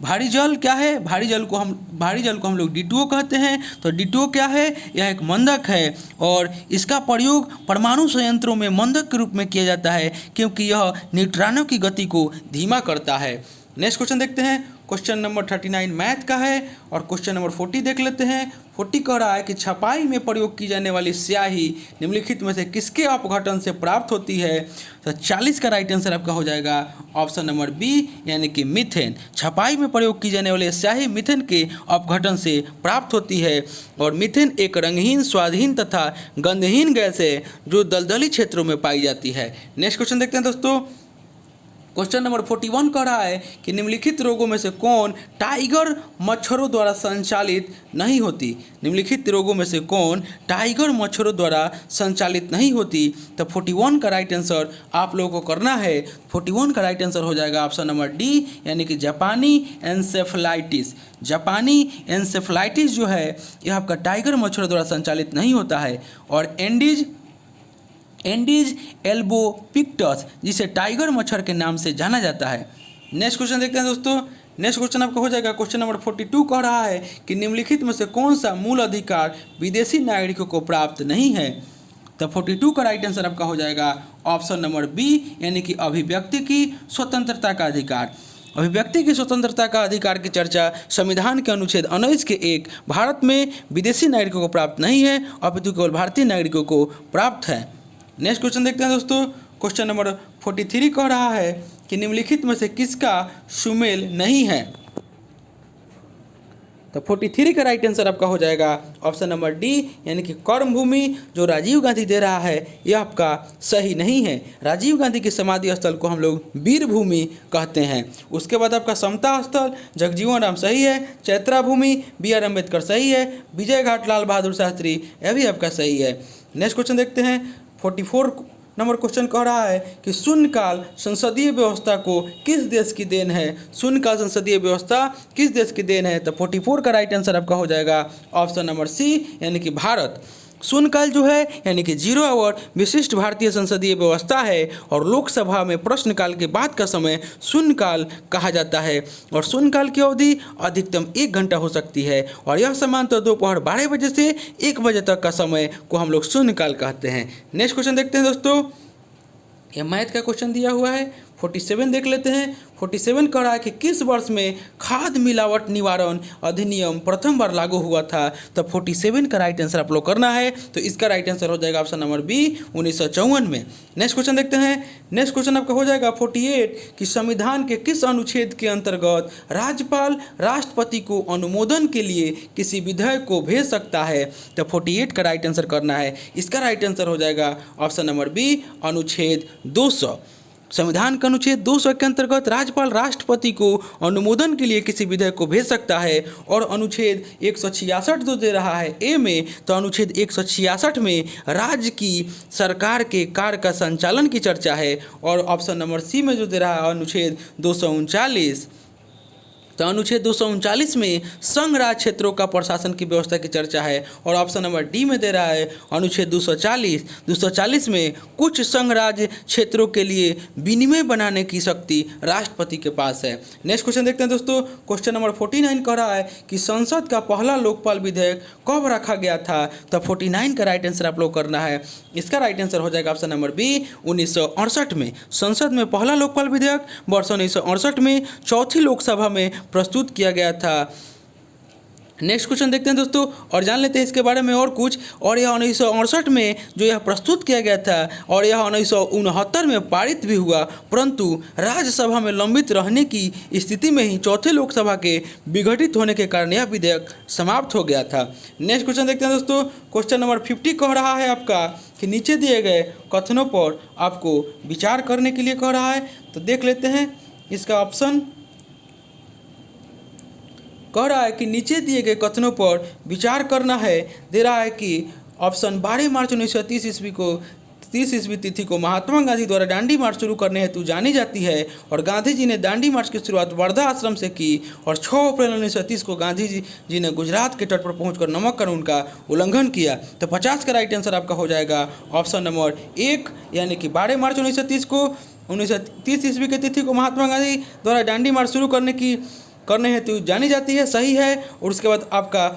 भारी जल क्या है, भारी जल को हम लोग D2O कहते हैं। तो D2O क्या है, यह एक मंदक है और इसका प्रयोग परमाणु संयंत्रों में मंदक के रूप में किया जाता है क्योंकि यह न्यूट्रॉनों की गति को धीमा करता है। नेक्स्ट क्वेश्चन देखते हैं, क्वेश्चन नंबर 39 मैथ का है और क्वेश्चन नंबर 40 देख लेते हैं। 40 कह रहा है कि छपाई में प्रयोग की जाने वाली स्याही निम्नलिखित में से किसके अपघटन से प्राप्त होती है। तो 40 का राइट आंसर आपका हो जाएगा ऑप्शन नंबर बी, यानी कि मीथेन। छपाई में प्रयोग की जाने वाली स्याही मीथेन के अपघटन से प्राप्त होती है और मीथेन एक रंगहीन, स्वादहीन तथा गंधहीन गैस है जो दलदली क्षेत्रों में पाई जाती है। नेक्स्ट क्वेश्चन देखते हैं दोस्तों, क्वेश्चन नंबर 41 कह रहा है कि निम्नलिखित रोगों में से कौन टाइगर मच्छरों द्वारा संचालित नहीं होती। निम्नलिखित रोगों में से कौन टाइगर मच्छरों द्वारा संचालित नहीं होती। तो 41 का राइट आंसर आप लोगों को करना है। 41 का राइट आंसर हो जाएगा ऑप्शन नंबर डी, यानी कि जापानी एन्सेफेलाइटिस। जापानी एन्सेफेलाइटिस जो है यह आपका टाइगर मच्छरों द्वारा संचालित नहीं होता है। और एंडीज एल्बोपिक्टस, जिसे टाइगर मच्छर के नाम से जाना जाता है। नेक्स्ट क्वेश्चन देखते हैं दोस्तों, नेक्स्ट क्वेश्चन आपका हो जाएगा क्वेश्चन नंबर 42 कह रहा है कि निम्नलिखित में से कौन सा मूल अधिकार विदेशी नागरिकों को प्राप्त नहीं है। तो 42 का राइट आंसर आपका हो जाएगा ऑप्शन नंबर बी, यानी कि अभिव्यक्ति की स्वतंत्रता का अधिकार। अभिव्यक्ति की स्वतंत्रता का अधिकार की चर्चा संविधान के अनुच्छेद 19 के 1 भारत में विदेशी नागरिकों को प्राप्त नहीं है, अपितु केवल भारतीय नागरिकों को प्राप्त है। नेक्स्ट क्वेश्चन देखते हैं दोस्तों, क्वेश्चन नंबर 43 कह रहा है कि निम्नलिखित में से किसका सुमेल नहीं है। तो 43 का राइट आंसर आपका हो जाएगा ऑप्शन नंबर डी, यानी कि कर्म भूमि जो राजीव गांधी दे रहा है यह आपका सही नहीं है। राजीव गांधी की समाधि स्थल को हम लोग वीर भूमि कहते हैं। उसके बाद आपका समता स्थल जगजीवन राम सही है, चैत्रा भूमि BR अम्बेडकर सही है, विजय घाट लाल बहादुर शास्त्री यह भी आपका सही है। नेक्स्ट क्वेश्चन देखते हैं, 44 नंबर क्वेश्चन कह रहा है कि शून्यकाल संसदीय व्यवस्था को किस देश की देन है। शून्यकाल संसदीय व्यवस्था किस देश की देन है। तो 44 का राइट आंसर आपका हो जाएगा ऑप्शन नंबर सी, यानी कि भारत। शून्यकाल जो है यानी कि 0 आवर विशिष्ट भारतीय संसदीय व्यवस्था है और लोकसभा में प्रश्नकाल के बाद का समय शून्यकाल कहा जाता है और शून्यकाल की अवधि अधिकतम 1 घंटा हो सकती है और यह सामान्यतः दोपहर 12 बजे से 1 बजे तक का समय को हम लोग शून्यकाल कहते हैं। नेक्स्ट क्वेश्चन देखते हैं दोस्तों, यह मैथ का क्वेश्चन दिया हुआ है। 47 देख लेते हैं। 47 कह रहा है कि किस वर्ष में खाद मिलावट निवारण अधिनियम प्रथम बार लागू हुआ था। तो 47 का राइट आंसर आप लोग करना है, तो इसका राइट आंसर हो जाएगा ऑप्शन नंबर बी 1954 में। नेक्स्ट क्वेश्चन देखते हैं। नेक्स्ट क्वेश्चन आपका हो जाएगा 48 कि संविधान के किस अनुच्छेद के अंतर्गत राज्यपाल राष्ट्रपति को अनुमोदन के लिए किसी विधेयक को भेज सकता है। तो 48 का राइट आंसर करना है, इसका राइट आंसर हो जाएगा ऑप्शन नंबर बी अनुच्छेद 200। संविधान का अनुच्छेद 200 के अंतर्गत राज्यपाल राष्ट्रपति को अनुमोदन के लिए किसी विधेयक को भेज सकता है और अनुच्छेद 166 जो दे रहा है ए में, तो अनुच्छेद 166 में राज्य की सरकार के कार्य का संचालन की चर्चा है और ऑप्शन नंबर सी में जो दे रहा है अनुच्छेद 239, तो अनुच्छेद 239 में संघ राज्य क्षेत्रों का प्रशासन की व्यवस्था की चर्चा है और ऑप्शन नंबर डी में दे रहा है अनुच्छेद 240 में कुछ संघ राज्य क्षेत्रों के लिए विनिमय बनाने की शक्ति राष्ट्रपति के पास है। नेक्स्ट क्वेश्चन देखते हैं दोस्तों। क्वेश्चन नंबर 49 कह रहा है कि संसद का पहला लोकपाल विधेयक कब रखा गया था। तो 49 का राइट आंसर आप लोग करना है, इसका राइट आंसर हो जाएगा ऑप्शन नंबर बी 1968 में। संसद में पहला लोकपाल विधेयक वर्ष 1968 में चौथी लोकसभा में प्रस्तुत किया गया था। नेक्स्ट क्वेश्चन देखते हैं दोस्तों और जान लेते हैं इसके बारे में और कुछ। और यह 1968 में जो यह प्रस्तुत किया गया था और यह 1969 में पारित भी हुआ, परंतु राज्यसभा में लंबित रहने की स्थिति में ही चौथे लोकसभा के विघटित होने के कारण यह विधेयक समाप्त हो गया था। नेक्स्ट क्वेश्चन देखते हैं दोस्तों। क्वेश्चन नंबर 50 कह रहा है आपका कि नीचे दिए गए कथनों पर आपको विचार करने के लिए कह रहा है, तो देख लेते हैं इसका ऑप्शन। कह रहा है कि नीचे दिए गए कथनों पर विचार करना है, दे रहा है कि ऑप्शन 12 मार्च 1930 ईस्वी को 30 ईस्वी तिथि को महात्मा गांधी द्वारा दांडी मार्च शुरू करने हेतु जानी जाती है और गांधी जी ने दांडी मार्च की शुरुआत वर्धा आश्रम से की और 6 अप्रैल 1930 को गांधी जी ने गुजरात के तट पर पहुंचकर नमक कानून का उल्लंघन किया। तो 50 का राइट आंसर आपका हो जाएगा ऑप्शन नंबर 1, यानी कि 12 मार्च 1930 को 1930 ईस्वी की तिथि को महात्मा गांधी द्वारा दांडी मार्च शुरू करने हेतु जानी जाती है, सही है। और उसके बाद आपका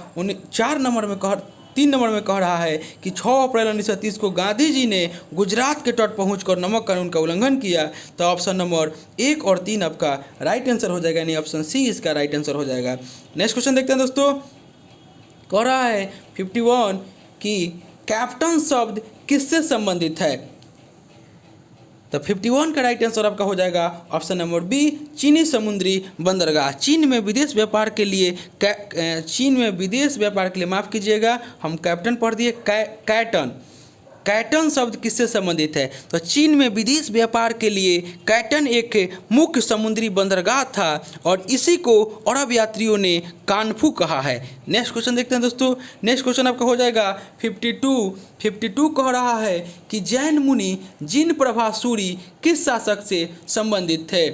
3 नंबर में कह रहा है कि 6 अप्रैल 1930 को गांधी जी ने गुजरात के तट पहुंचकर नमक कानून का उल्लंघन किया। तो ऑप्शन नंबर 1 और 3 आपका राइट आंसर हो जाएगा, यानी ऑप्शन सी इसका राइट आंसर हो जाएगा। नेक्स्ट क्वेश्चन देखते हैं दोस्तों। कह रहा है 51 कि कैप्टन शब्द किससे संबंधित है। तो 51 का राइट आंसर आपका हो जाएगा ऑप्शन नंबर बी, चीनी समुद्री बंदरगाह। चीन में विदेश व्यापार के लिए माफ़ कीजिएगा, हम कैप्टन पढ़ दिए, कैटन शब्द किससे संबंधित है। तो चीन में विदेश व्यापार के लिए कैटन एक मुख्य समुद्री बंदरगाह था और इसी को अरब यात्रियों ने कानफू कहा है। नेक्स्ट क्वेश्चन देखते हैं दोस्तों। नेक्स्ट क्वेश्चन आपका हो जाएगा 52 कह रहा है कि जैन मुनि जिन प्रभा सूरी किस शासक से संबंधित थे।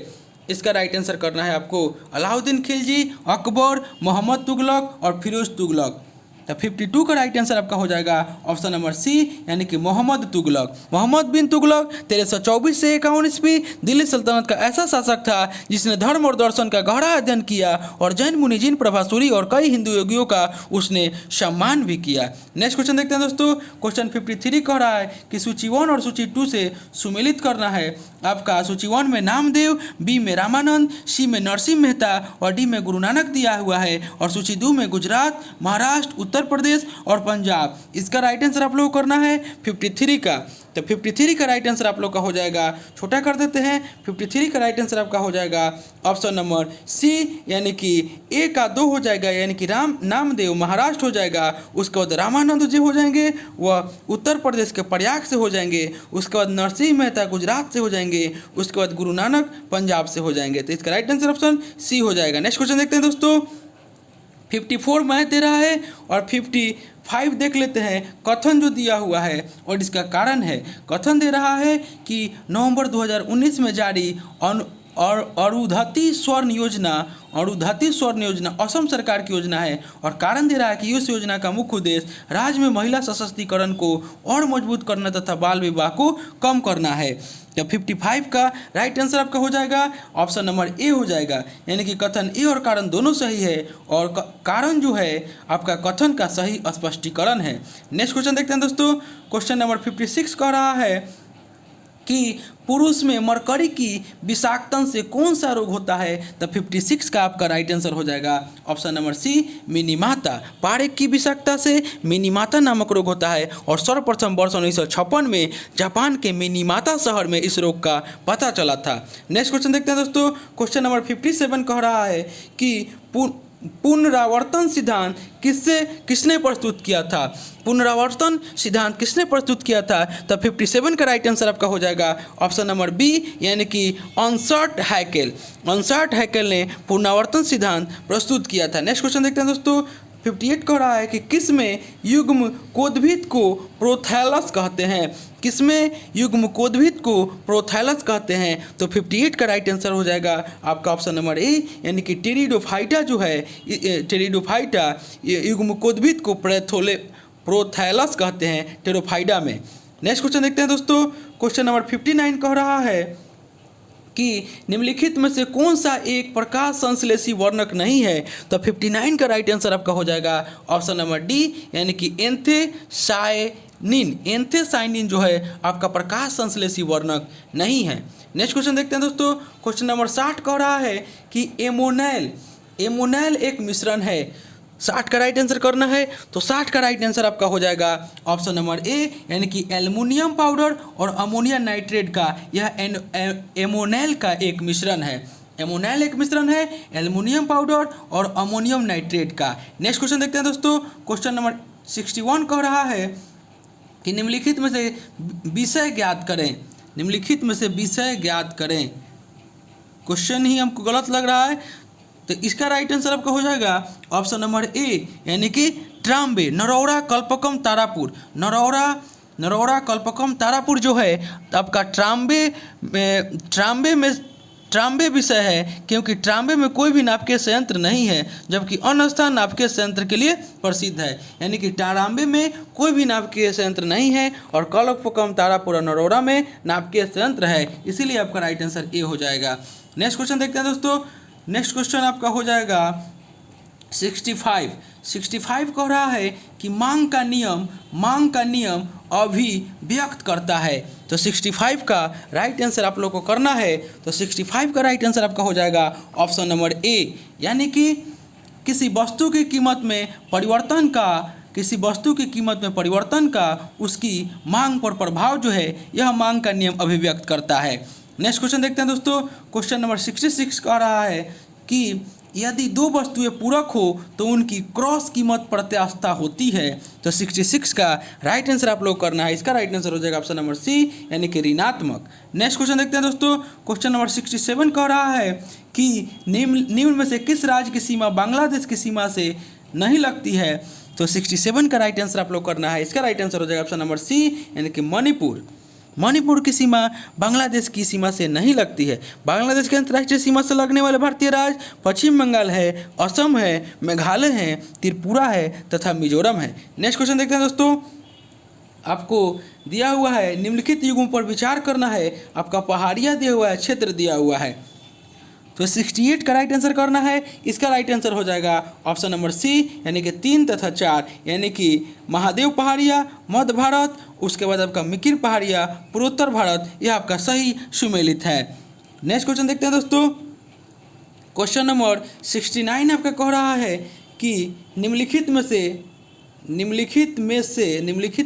इसका राइट आंसर करना है आपको अलाउद्दीन खिलजी, अकबर, मोहम्मद तुगलक और फिरोज तुगलक। तो 52 का राइट आंसर आपका हो जाएगा ऑप्शन नंबर सी, यानी कि मोहम्मद तुगलक। मोहम्मद बिन तुगलक 1324 से 51 ईस्वी दिल्ली सल्तनत का ऐसा शासक था जिसने धर्म और दर्शन का गहरा अध्ययन किया और जैन मुनि जिन प्रभासूरी और कई हिंदू योगियों का उसने सम्मान भी किया। नेक्स्ट क्वेश्चन देखते हैं दोस्तों। क्वेश्चन 53 कह रहा है कि सूची 1 और सूची 2 से सुमेलित करना है। आपका सूची 1 में नामदेव, बी में रामानंद, सी में नरसिंह मेहता और डी में गुरु नानक दिया हुआ है और सूची 2 में गुजरात, महाराष्ट्र, उत्तर प्रदेश और पंजाब। इसका राइट आंसर आप लोग करना है 53 का। तो 53 का राइट आंसर आप लोग का हो जाएगा, छोटा कर देते हैं, 53 का राइट आंसर आपका हो जाएगा ऑप्शन नंबर सी, यानी कि ए का 2 हो जाएगा, यानी कि नामदेव महाराष्ट्र हो जाएगा। उसके बाद रामानंद जी हो जाएंगे, वह उत्तर प्रदेश के प्रयाग से हो जाएंगे। उसके बाद नरसिंह मेहता गुजरात से हो जाएंगे। उसके बाद गुरु नानक पंजाब से हो जाएंगे। तो इसका राइट आंसर ऑप्शन सी हो जाएगा। नेक्स्ट क्वेश्चन देखते हैं दोस्तों। 54 मैथ दे रहा है और 55 देख लेते हैं। कथन जो दिया हुआ है और इसका कारण है। कथन दे रहा है कि नवंबर 2019 में जारी अरुंधति स्वर्ण योजना असम सरकार की योजना है और कारण दे रहा है कि इस योजना का मुख्य उद्देश्य राज्य में महिला सशक्तिकरण को और मजबूत करना तथा बाल विवाह को कम करना है। तो 55 का राइट आंसर आपका हो जाएगा ऑप्शन नंबर ए हो जाएगा, यानी कि कथन ए और कारण दोनों सही है और कारण जो है आपका कथन का सही स्पष्टीकरण है। नेक्स्ट क्वेश्चन देखते हैं दोस्तों। क्वेश्चन नंबर 56 कह रहा है कि पुरुष में मरकरी की विषाक्तन से कौन सा रोग होता है। तो 56 का आपका राइट आंसर हो जाएगा ऑप्शन नंबर सी, मिनीमाता। पारेख की विषाक्तता से मिनीमाता नामक रोग होता है और सर्वप्रथम वर्ष 1956 में जापान के मिनीमाता शहर में इस रोग का पता चला था। नेक्स्ट क्वेश्चन देखते हैं दोस्तों। क्वेश्चन नंबर 57 कह रहा है कि पुनरावर्तन सिद्धांत किसने प्रस्तुत किया था। पुनरावर्तन सिद्धांत किसने प्रस्तुत किया था। तो 57 का राइट आंसर आपका हो जाएगा ऑप्शन नंबर बी, यानी कि अर्नस्ट हैकेल ने पुनरावर्तन सिद्धांत प्रस्तुत किया था। नेक्स्ट क्वेश्चन देखते हैं दोस्तों। 58 कह रहा है कि किसमें युग्म कोद्भिद को प्रोथैलस कहते हैं। किसमें युग्म कोद्भिद को प्रोथैलस कहते हैं। तो 58 का राइट आंसर हो जाएगा आपका ऑप्शन नंबर ए, यानी कि टेरिडोफाइटा जो है, टेरिडोफाइटा युग्म कोद्भिद को प्रोथैलस कहते हैं टेरोफाइडा में। नेक्स्ट क्वेश्चन देखते हैं दोस्तों। क्वेश्चन नंबर 59 कह रहा है कि निम्नलिखित में से कौन सा एक प्रकाश संश्लेषी वर्णक नहीं है। तो 59 का राइट आंसर आपका हो जाएगा ऑप्शन नंबर डी, यानी कि एंथेसाइनिन जो है आपका प्रकाश संश्लेषी वर्णक नहीं है। नेक्स्ट क्वेश्चन देखते हैं दोस्तों। क्वेश्चन नंबर 60 कह रहा है कि एमोनैल एक मिश्रण है। 60 का राइट आंसर करना है। तो 60 का राइट आंसर आपका हो जाएगा ऑप्शन नंबर ए, यानी कि एल्युमिनियम पाउडर और अमोनिया नाइट्रेट का यह एमोनैल का एक मिश्रण है। एमोनैल एक मिश्रण है एल्युमिनियम पाउडर और अमोनियम नाइट्रेट का। नेक्स्ट क्वेश्चन देखते हैं दोस्तों। क्वेश्चन नंबर 61 कह रहा है कि निम्नलिखित में से विषय ज्ञात करें। निम्नलिखित में से विषय ज्ञात करें। क्वेश्चन ही हमको गलत लग रहा है, तो इसका राइट आंसर आपका हो जाएगा ऑप्शन नंबर ए, यानी कि ट्राम्बे, नरौरा, कल्पकम, तारापुर। नरौरा नरोड़ा, कल्पकम, तारापुर जो है आपका ट्राम्बे विषय है, क्योंकि ट्राम्बे में कोई भी नाभिकीय संयंत्र नहीं है, जबकि अन्य स्थान नाभिकीय संयंत्र के लिए प्रसिद्ध है। यानी कि ट्राम्बे में कोई भी नाभिकीय संयंत्र नहीं है और कल्पकम, तारापुर और नरोड़ा में नाभिकीय संयंत्र है, इसीलिए आपका राइट आंसर ए हो जाएगा। नेक्स्ट क्वेश्चन देखते हैं दोस्तों। नेक्स्ट क्वेश्चन आपका हो जाएगा 65 कह रहा है कि मांग का नियम अभिव्यक्त करता है। तो 65 का राइट आंसर आप लोग को करना है। तो 65 का राइट आंसर आपका हो जाएगा ऑप्शन नंबर ए, यानी कि किसी वस्तु की कीमत में परिवर्तन का उसकी मांग पर प्रभाव जो है, यह मांग का नियम अभिव्यक्त करता है। नेक्स्ट क्वेश्चन देखते हैं दोस्तों। क्वेश्चन नंबर 66 कह रहा है कि यदि दो वस्तुएं पूरक हो तो उनकी क्रॉस कीमत प्रत्यास्थता होती है। तो 66 का राइट आंसर आप लोग करना है। इसका राइट आंसर हो जाएगा ऑप्शन नंबर सी, यानी कि ऋणात्मक। नेक्स्ट क्वेश्चन देखते हैं दोस्तों। क्वेश्चन नंबर 67 कह रहा है कि निम्न में से किस राज्य की सीमा बांग्लादेश की सीमा से नहीं लगती है। तो 67 का राइट आंसर आप लोग करना है। इसका राइट आंसर हो जाएगा ऑप्शन नंबर सी, यानी कि मणिपुर की सीमा बांग्लादेश की सीमा से नहीं लगती है। बांग्लादेश के अंतर्राष्ट्रीय सीमा से लगने वाले भारतीय राज्य पश्चिम बंगाल है, असम है, मेघालय है, त्रिपुरा है तथा मिजोरम है। नेक्स्ट क्वेश्चन देखते हैं दोस्तों। आपको दिया हुआ है निम्नलिखित युगों पर विचार करना है। आपका पहाड़िया दिया हुआ है, क्षेत्र दिया हुआ है। तो 68 का राइट आंसर करना है। इसका राइट आंसर हो जाएगा ऑप्शन नंबर सी, यानी कि 3 तथा 4, यानी कि महादेव पहाड़िया मध्य भारत, उसके बाद आपका मिकिर पहाड़िया पूर्वोत्तर भारत, यह आपका सही सुमेलित है। नेक्स्ट क्वेश्चन देखते हैं दोस्तों। क्वेश्चन नंबर 69 आपका कह रहा है कि निम्नलिखित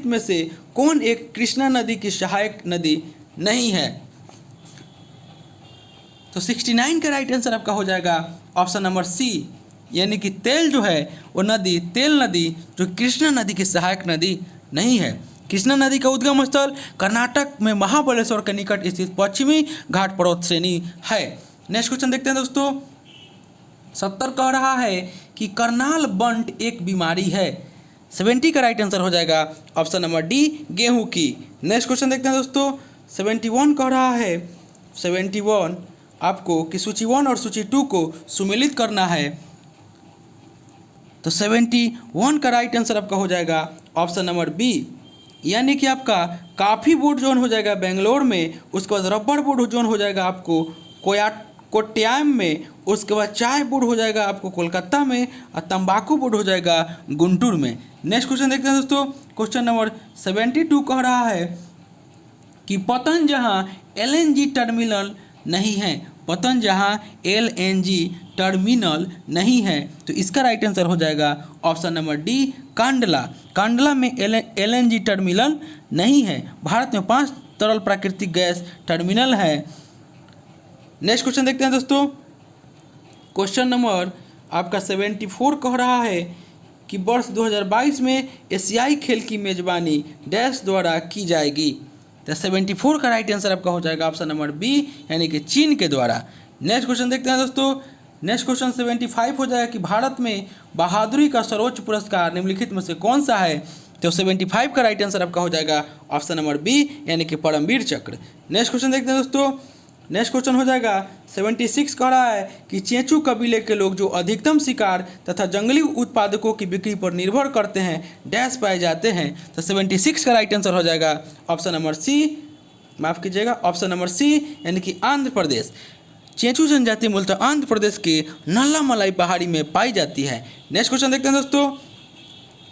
में से कौन एक कृष्णा नदी की सहायक नदी नहीं है। तो 69 का राइट आंसर आपका हो जाएगा ऑप्शन नंबर सी, यानी कि तेल नदी जो कृष्णा नदी की सहायक नदी नहीं है। कृष्णा नदी का उद्गम स्थल कर्नाटक में महाबलेश्वर के निकट स्थित पश्चिमी घाट पर्वत श्रेणी है। नेक्स्ट क्वेश्चन देखते हैं दोस्तों। 70 कह रहा है कि करनाल बंट एक बीमारी है। 70 का राइट आंसर हो जाएगा ऑप्शन नंबर डी, गेहूं की। नेक्स्ट क्वेश्चन देखते हैं दोस्तों। 71 कह रहा है 71 आपको कि सूची 1 और सूची 2 को सुमेलित करना है। तो 71 का राइट आंसर आपका हो जाएगा ऑप्शन नंबर बी, यानी कि आपका काफ़ी बोर्ड जोन हो जाएगा बेंगलोर में, उसके बाद रबर बोर्ड जोन हो जाएगा आपको कोट्टायम में, उसके बाद चाय बोर्ड हो जाएगा आपको कोलकाता में, और तंबाकू बोर्ड हो जाएगा गुंटूर में। नेक्स्ट क्वेश्चन देखते हैं दोस्तों। क्वेश्चन नंबर 72 कह रहा है कि पतन जहां LNG टर्मिनल नहीं है, पतन जहां LNG टर्मिनल नहीं है, तो इसका राइट आंसर हो जाएगा ऑप्शन नंबर डी, कांडला में LNG टर्मिनल नहीं है। भारत में 5 तरल प्राकृतिक गैस टर्मिनल है। नेक्स्ट क्वेश्चन देखते हैं दोस्तों। क्वेश्चन नंबर आपका 74 कह रहा है कि वर्ष 2022 में एशियाई खेल की मेजबानी डैश द्वारा की जाएगी। तो 74 का राइट आंसर आपका हो जाएगा ऑप्शन नंबर बी, यानी कि चीन के द्वारा। नेक्स्ट क्वेश्चन देखते हैं दोस्तों। नेक्स्ट क्वेश्चन 75 हो जाएगा कि भारत में बहादुरी का सर्वोच्च पुरस्कार निम्नलिखित में से कौन सा है। तो 75 का राइट आंसर आपका हो जाएगा ऑप्शन नंबर बी, यानी कि परमवीर चक्र। नेक्स्ट क्वेश्चन देखते हैं दोस्तों। नेक्स्ट क्वेश्चन हो जाएगा 76 कह रहा है कि चेंचू कबीले के लोग जो अधिकतम शिकार तथा जंगली उत्पादकों की बिक्री पर निर्भर करते हैं डैश पाए जाते हैं। तो 76 का राइट आंसर हो जाएगा ऑप्शन नंबर सी, माफ़ कीजिएगा ऑप्शन नंबर सी, यानी कि आंध्र प्रदेश। चेंचू जनजाति मूलतः आंध्र प्रदेश के नल्लामलाई पहाड़ी में पाई जाती है। नेक्स्ट क्वेश्चन देखते हैं दोस्तों।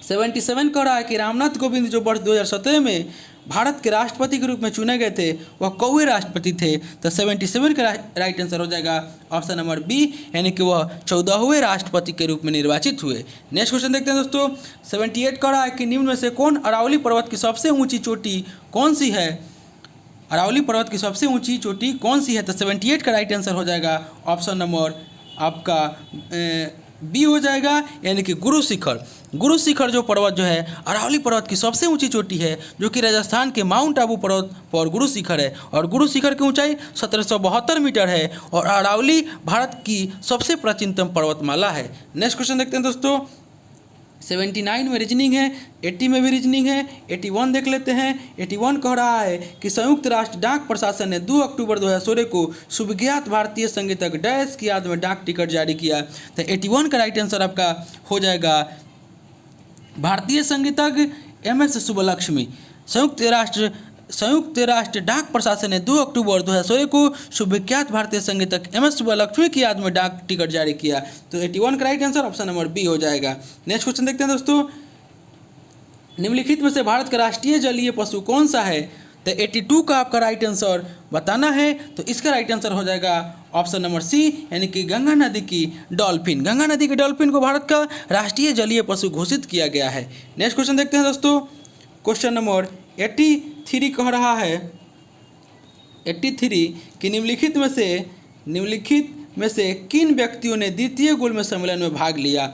77 कह रहा है कि रामनाथ कोविंद जो वर्ष 2017 में भारत के राष्ट्रपति के रूप में चुने गए थे वह कौवे राष्ट्रपति थे। तो 77 का राइट आंसर हो जाएगा ऑप्शन नंबर बी, यानी कि वह 14वें राष्ट्रपति के रूप में निर्वाचित हुए। नेक्स्ट क्वेश्चन देखते हैं दोस्तों। 78 कह रहा है कि निम्न में से कौन अरावली पर्वत की सबसे ऊंची चोटी कौन सी है। अरावली पर्वत की सबसे ऊंची चोटी कौन सी है। तो 78 का राइट आंसर हो जाएगा ऑप्शन नंबर आपका बी हो जाएगा, यानी कि गुरु शिखर जो पर्वत जो है अरावली पर्वत की सबसे ऊंची चोटी है, जो कि राजस्थान के माउंट आबू पर्वत पर गुरु शिखर है, और गुरु शिखर की ऊंचाई 1772 मीटर है, और अरावली भारत की सबसे प्राचीनतम पर्वतमाला है। नेक्स्ट क्वेश्चन देखते हैं दोस्तों। 79 में रीजनिंग है, 80 में भी रीजनिंग है, 81 देख लेते हैं। 81 कह रहा है कि संयुक्त राष्ट्र डाक प्रशासन ने 2 अक्टूबर 2016 को शुभज्ञात भारतीय संगीतक डैश की याद में डाक टिकट जारी किया। तो 81 का राइट आंसर आपका हो जाएगा भारतीय संगीतक MS सुब्बलक्ष्मी। संयुक्त राष्ट्र डाक प्रशासन ने 2 अक्टूबर 2016 को शुभविख्यात भारतीय संगीतक MS सुब्बलक्ष्मी की याद में डाक टिकट जारी किया। तो 81 का right answer option number B हो जाएगा। नेक्स्ट क्वेश्चन देखते हैं दोस्तों, निम्नलिखित में से भारत का राष्ट्रीय जलीय पशु कौन सा है? तो 82 का आपका राइट आंसर बताना है। तो इसका राइट आंसर हो जाएगा ऑप्शन नंबर सी, यानी कि गंगा नदी की डॉल्फिन। गंगा नदी की डॉल्फिन को भारत का राष्ट्रीय जलीय पशु घोषित किया गया है। नेक्स्ट क्वेश्चन देखते हैं दोस्तों, क्वेश्चन नंबर 83 कह रहा है 83 कि निम्नलिखित में से किन व्यक्तियों ने द्वितीय गोलमेज सम्मेलन में भाग लिया?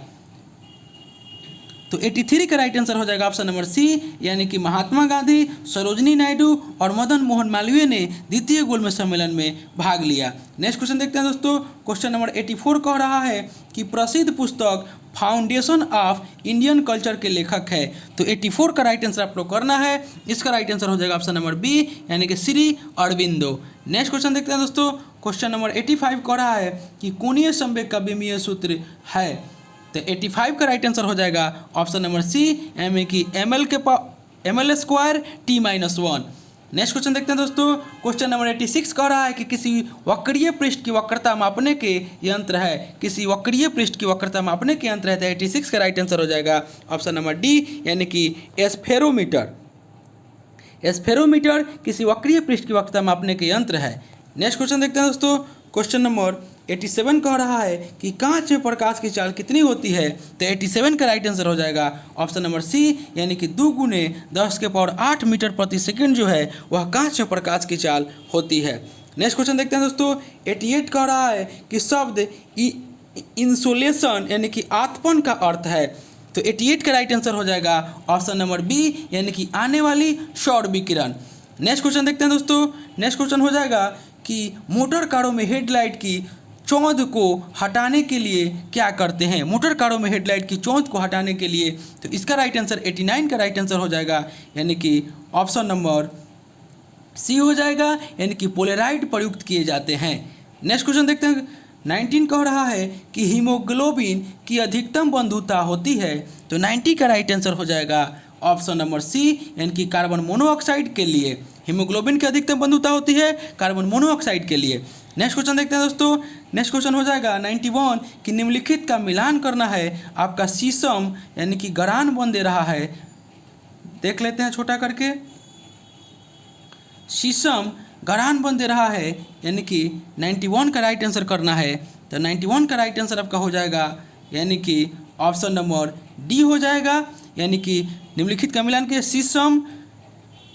तो 83 का राइट आंसर हो जाएगा ऑप्शन नंबर सी, यानी कि महात्मा गांधी, सरोजनी नायडू और मदन मोहन मालवीय ने द्वितीय गोलमेज सम्मेलन में भाग लिया। नेक्स्ट क्वेश्चन देखते हैं दोस्तों, क्वेश्चन नंबर 84 कह रहा है कि प्रसिद्ध पुस्तक फाउंडेशन ऑफ इंडियन कल्चर के लेखक है। तो 84 का राइट आंसर आप लोग करना है। इसका राइट आंसर हो जाएगा ऑप्शन नंबर बी, यानी कि श्री अरविंदो। नेक्स्ट क्वेश्चन देखते हैं दोस्तों, क्वेश्चन नंबर 85 कह रहा है कि कोणीय संवेग का विमीय सूत्र है। तो 85 का राइट आंसर हो जाएगा ऑप्शन नंबर सी, यानी कि ML square T-1। Next question देखते हैं दोस्तों, क्वेश्चन नंबर 86 कह रहा है कि किसी वक्रीय पृष्ठ की वक्रता मापने के यंत्र है। किसी वक्रीय पृष्ठ की वक्रता मापने के यंत्र है। तो 86 का राइट आंसर हो जाएगा ऑप्शन नंबर डी, यानी कि एस्फेरोमीटर। एस्फेरोमीटर किसी वक्रीय पृष्ठ की वक्रता मापने के यंत्र है। नेक्स्ट क्वेश्चन देखते हैं दोस्तों, क्वेश्चन नंबर 87 कह रहा है कि कांच में प्रकाश की चाल कितनी होती है? तो 87 का राइट आंसर हो जाएगा ऑप्शन नंबर सी, यानी कि 2 × 10⁸ मीटर प्रति सेकंड जो है वह कांच में प्रकाश की चाल होती है। नेक्स्ट क्वेश्चन देखते हैं दोस्तों, 88 कह रहा है कि शब्द इंसोलेशन यानी कि आतपन का अर्थ है। तो 88 का राइट आंसर हो जाएगा ऑप्शन नंबर बी, यानी कि आने वाली सौर विकिरण। नेक्स्ट क्वेश्चन देखते हैं दोस्तों, नेक्स्ट क्वेश्चन हो जाएगा कि मोटर कारों में हेडलाइट की चौंध को हटाने के लिए क्या करते हैं? मोटर कारों में हेडलाइट की चौंध को हटाने के लिए, तो इसका राइट आंसर 89 का राइट आंसर हो जाएगा, यानी कि ऑप्शन नंबर सी हो जाएगा, यानी कि पोलेराइड प्रयुक्त किए जाते हैं। नेक्स्ट क्वेश्चन देखते हैं, 19 कह रहा है कि हीमोग्लोबिन की अधिकतम बंधुता होती है। तो 90 का राइट आंसर हो जाएगा ऑप्शन नंबर सी, यानी कि कार्बन मोनोऑक्साइड के लिए। हीमोग्लोबिन की अधिकतम बंधुता होती है कार्बन मोनोऑक्साइड के लिए। नेक्स्ट क्वेश्चन देखते हैं दोस्तों, नेक्स्ट क्वेश्चन हो जाएगा 91 कि निम्नलिखित का मिलान करना है आपका शीशम, यानी कि गरान बन दे रहा है। देख लेते हैं छोटा करके, शीशम गरान बन दे रहा है, यानी कि 91 का राइट आंसर करना है। तो 91 का राइट आंसर आपका हो जाएगा, यानी कि ऑप्शन नंबर डी हो जाएगा, यानी कि निम्नलिखित का मिलान के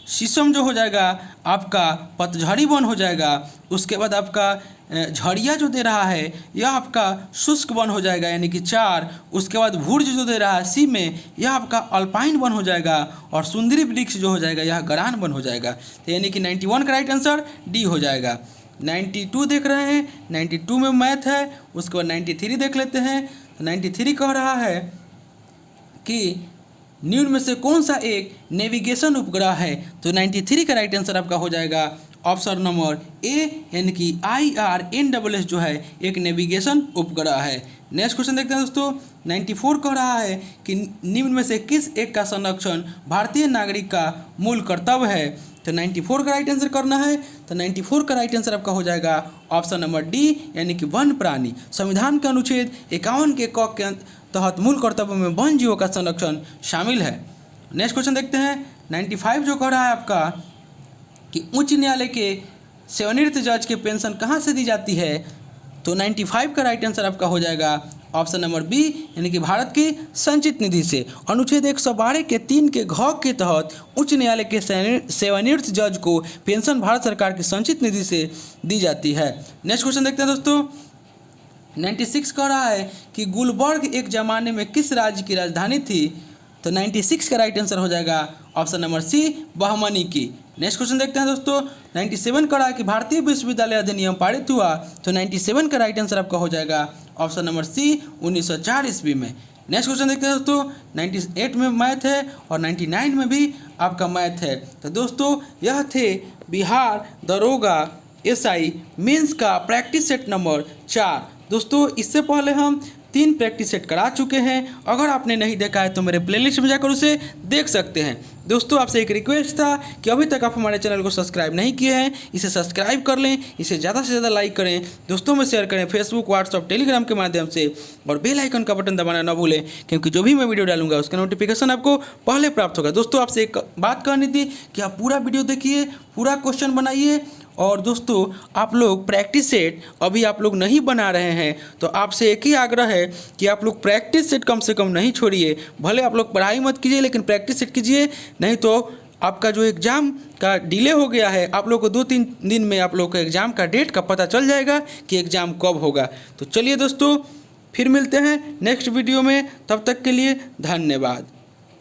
शीशम जो हो जाएगा आपका पतझड़ी वन हो जाएगा। उसके बाद आपका झड़िया जो दे रहा है यह आपका शुष्क वन हो जाएगा, यानी कि 4। उसके बाद भुर्ज जो दे रहा है सी में, यह आपका अल्पाइन वन हो जाएगा। और सुंदरी वृक्ष जो हो जाएगा यह गरान वन हो जाएगा। तो यानी कि 91 का राइट आंसर डी हो जाएगा। 92 देख रहे हैं, 92 में मैथ है। उसके बाद 93 देख लेते हैं। तो 93 कह रहा है कि निम्न में से कौन सा एक नेविगेशन उपग्रह है? तो 93 का राइट आंसर आपका हो जाएगा ऑप्शन नंबर ए, यानी कि IRNSS जो है एक नेविगेशन उपग्रह है। नेक्स्ट क्वेश्चन देखते हैं दोस्तों, 94 कह रहा है कि निम्न में से किस एक का संरक्षण भारतीय नागरिक का मूल कर्तव्य है? तो 94 का राइट आंसर करना है। तो 94 का राइट आंसर आपका हो जाएगा ऑप्शन नंबर डी, यानी कि वन प्राणी। संविधान के अनुच्छेद 51 के क के तहत मूल कर्तव्य में वन जीवों का संरक्षण शामिल है। नेक्स्ट क्वेश्चन देखते हैं, 95 जो कह रहा है आपका कि उच्च न्यायालय के सेवानिवृत्त जज के पेंशन कहाँ से दी जाती है? तो 95 का राइट आंसर आपका हो जाएगा ऑप्शन नंबर बी, यानी कि भारत की संचित निधि से। अनुच्छेद 112 के 3 के घ के तहत उच्च न्यायालय के सेवानिवृत्त जज को पेंशन भारत सरकार की संचित निधि से दी जाती है। नेक्स्ट क्वेश्चन देखते हैं दोस्तों, 96 कह रहा है कि गुलबर्ग एक ज़माने में किस राज्य की राजधानी थी? तो 96 का राइट आंसर हो जाएगा ऑप्शन नंबर सी, बहमनी की। नेक्स्ट क्वेश्चन देखते हैं दोस्तों, 97 कह रहा है कि भारतीय विश्वविद्यालय अधिनियम पारित हुआ। तो 97 का राइट आंसर आपका हो जाएगा ऑप्शन नंबर सी, 1904 ईस्वी में। नेक्स्ट क्वेश्चन देखते हैं दोस्तों। 98 में मैथ है और 99 में भी आपका मैथ है। तो दोस्तों यह थे बिहार दरोगा एसआई मेंस का प्रैक्टिस सेट नंबर 4। दोस्तों इससे पहले हम 3 प्रैक्टिस सेट करा चुके हैं। अगर आपने नहीं देखा है तो मेरे प्लेलिस्ट में जाकर उसे देख सकते हैं। दोस्तों आपसे एक रिक्वेस्ट था कि अभी तक आप हमारे चैनल को सब्सक्राइब नहीं किए हैं, इसे सब्सक्राइब कर लें, इसे ज़्यादा से ज़्यादा लाइक करें, दोस्तों में शेयर करें फेसबुक, व्हाट्सअप, टेलीग्राम के माध्यम से, और बेल आइकन का बटन दबाना ना भूलें, क्योंकि जो भी मैं वीडियो डालूंगा उसका नोटिफिकेशन आपको पहले प्राप्त होगा। दोस्तों आपसे एक बात कहनी थी कि आप पूरा वीडियो देखिए, पूरा क्वेश्चन बनाइए, और दोस्तों आप लोग प्रैक्टिस सेट अभी आप लोग नहीं बना रहे हैं तो आपसे एक ही आग्रह है कि आप लोग प्रैक्टिस सेट कम से कम नहीं छोड़िए। भले आप लोग पढ़ाई मत कीजिए लेकिन प्रैक्टिस सेट कीजिए, नहीं तो आपका जो एग्ज़ाम का डिले हो गया है, आप लोग को 2-3 दिन में आप लोग को एग्ज़ाम का डेट का पता चल जाएगा कि एग्ज़ाम कब होगा। तो चलिए दोस्तों फिर मिलते हैं नेक्स्ट वीडियो में, तब तक के लिए धन्यवाद।